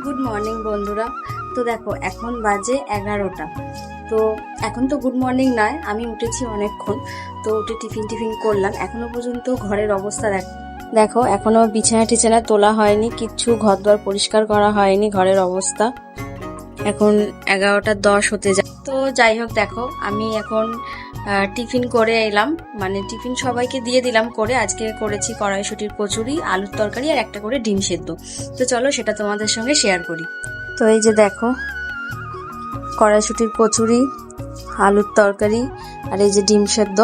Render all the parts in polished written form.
Good morning বন্ধুরা। তো দেখো এখন বাজে 11টা। তো এখন তো গুড মর্নিং নয়, আমি উঠেছি অনেকক্ষণ। তো উঠে টিফিন করলাম। এখনো পর্যন্ত ঘরের অবস্থা দেখো এখনো বিছানা টিছানা তোলা হয়নি, কিচ্ছু ঘর দর পরিষ্কার করা হয়নি। ঘরের অবস্থা এখন 11:10 হতে যায়। তো যাই হোক, দেখো আমি এখন টিফিন করে এলাম, মানে টিফিন সবাইকে দিয়ে দিলাম করে। আজকে করেছি কড়াইশুঁটির কচুরি, আলুর তরকারি আর একটা করে ডিম সেদ্ধ। তো চলো সেটা তোমাদের সঙ্গে শেয়ার করি। তো এই যে দেখো কড়াইশুঁটির কচুরি, আলুর তরকারি আর এই যে ডিম সেদ্ধ।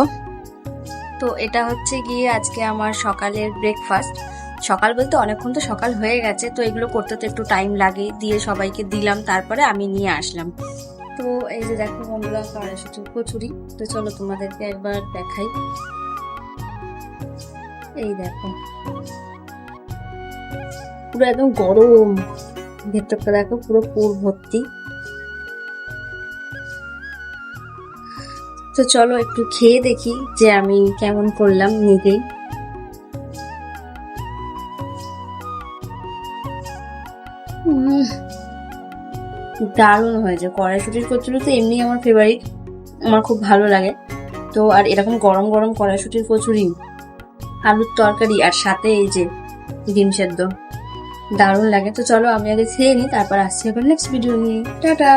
তো এটা হচ্ছে গিয়ে আজকে আমার সকালের ব্রেকফাস্ট। সকাল বলতে অনেকক্ষণ তো সকাল হয়ে গেছে, তো এগুলো করতে তো একটু টাইম লাগে। দিয়ে সবাইকে দিলাম, তারপরে আমি নিয়ে আসলাম। তো এই যে দেখো বন্ধুরা কড়াইশুঁটির কচুরি। তো চলো তোমাদেরকে একবার দেখাই। এই দেখো পুরো একদম গরম, ভেতরটা দেখো পুরো পুর ভর্তি। তো চলো একটু খেয়ে দেখি যে আমি কেমন করলাম নিজেই। দারুণ হয়েছে। কড়াইশুঁটির কচুরি তো এমনি আমার ফেভারিট, আমার খুব ভালো লাগে। তো আর এরকম গরম গরম কড়াইশুঁটির কচুরি, আলুর তরকারি আর সাথে এই যে ডিম সেদ্ধ, দারুণ লাগে। তো চলো আমি আগে খেয়ে নিই, তারপর আসছি আবার নেক্সট ভিডিও নিয়ে। টাটা।